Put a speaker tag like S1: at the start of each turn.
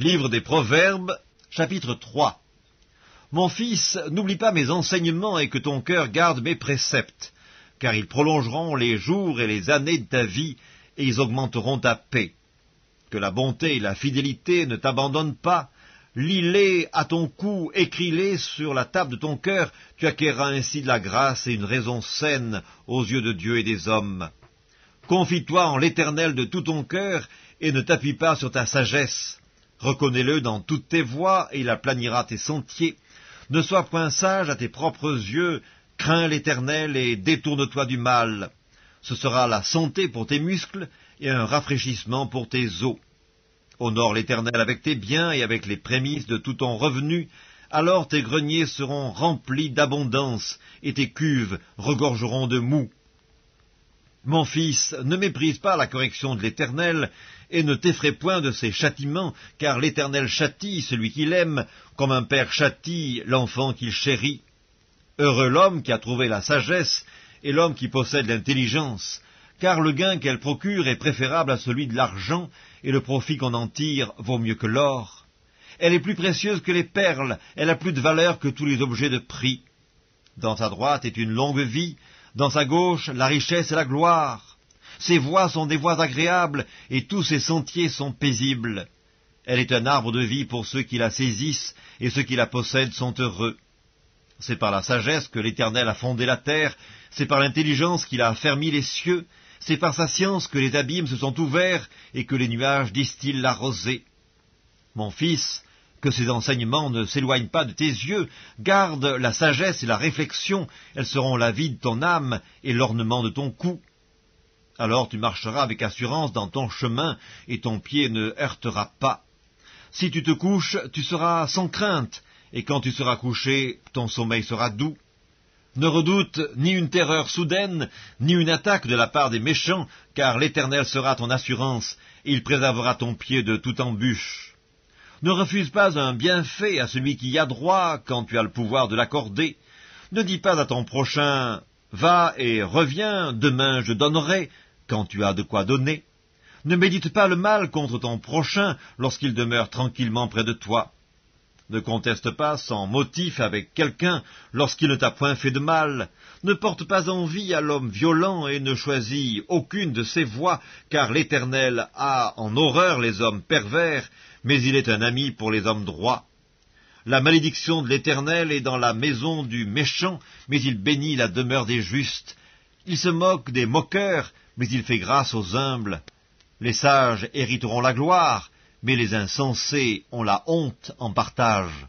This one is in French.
S1: Livre des Proverbes, chapitre 3. Mon fils, n'oublie pas mes enseignements et que ton cœur garde mes préceptes, car ils prolongeront les jours et les années de ta vie, et ils augmenteront ta paix. Que la bonté et la fidélité ne t'abandonnent pas. Lis-les à ton cou, écris-les sur la table de ton cœur, tu acquerras ainsi de la grâce et une raison saine aux yeux de Dieu et des hommes. Confie-toi en l'Éternel de tout ton cœur, et ne t'appuie pas sur ta sagesse. Reconnais-le dans toutes tes voies, et il aplanira tes sentiers. Ne sois point sage à tes propres yeux, crains l'Éternel et détourne-toi du mal. Ce sera la santé pour tes muscles et un rafraîchissement pour tes os. Honore l'Éternel avec tes biens et avec les prémices de tout ton revenu, alors tes greniers seront remplis d'abondance, et tes cuves regorgeront de moût. Mon fils, ne méprise pas la correction de l'Éternel, et ne t'effraie point de ses châtiments, car l'Éternel châtie celui qu'il aime, comme un père châtie l'enfant qu'il chérit. Heureux l'homme qui a trouvé la sagesse, et l'homme qui possède l'intelligence, car le gain qu'elle procure est préférable à celui de l'argent, et le profit qu'on en tire vaut mieux que l'or. Elle est plus précieuse que les perles, elle a plus de valeur que tous les objets de prix. Dans sa droite est une longue vie, dans sa gauche la richesse et la gloire. Ses voies sont des voies agréables, et tous ses sentiers sont paisibles. Elle est un arbre de vie pour ceux qui la saisissent, et ceux qui la possèdent sont heureux. C'est par la sagesse que l'Éternel a fondé la terre, c'est par l'intelligence qu'il a affermi les cieux, c'est par sa science que les abîmes se sont ouverts et que les nuages distillent la rosée. Mon fils, que ces enseignements ne s'éloignent pas de tes yeux, garde la sagesse et la réflexion, elles seront la vie de ton âme et l'ornement de ton cou. Alors tu marcheras avec assurance dans ton chemin, et ton pied ne heurtera pas. Si tu te couches, tu seras sans crainte, et quand tu seras couché, ton sommeil sera doux. Ne redoute ni une terreur soudaine, ni une attaque de la part des méchants, car l'Éternel sera ton assurance, et il préservera ton pied de toute embûche. Ne refuse pas un bienfait à celui qui y a droit, quand tu as le pouvoir de l'accorder. Ne dis pas à ton prochain, « Va et reviens, demain je donnerai », quand tu as de quoi donner. Ne médite pas le mal contre ton prochain lorsqu'il demeure tranquillement près de toi. Ne conteste pas sans motif avec quelqu'un lorsqu'il ne t'a point fait de mal. Ne porte pas envie à l'homme violent et ne choisis aucune de ses voies, car l'Éternel a en horreur les hommes pervers, mais il est un ami pour les hommes droits. La malédiction de l'Éternel est dans la maison du méchant, mais il bénit la demeure des justes. Il se moque des moqueurs, mais il fait grâce aux humbles. Les sages hériteront la gloire, mais les insensés ont la honte en partage.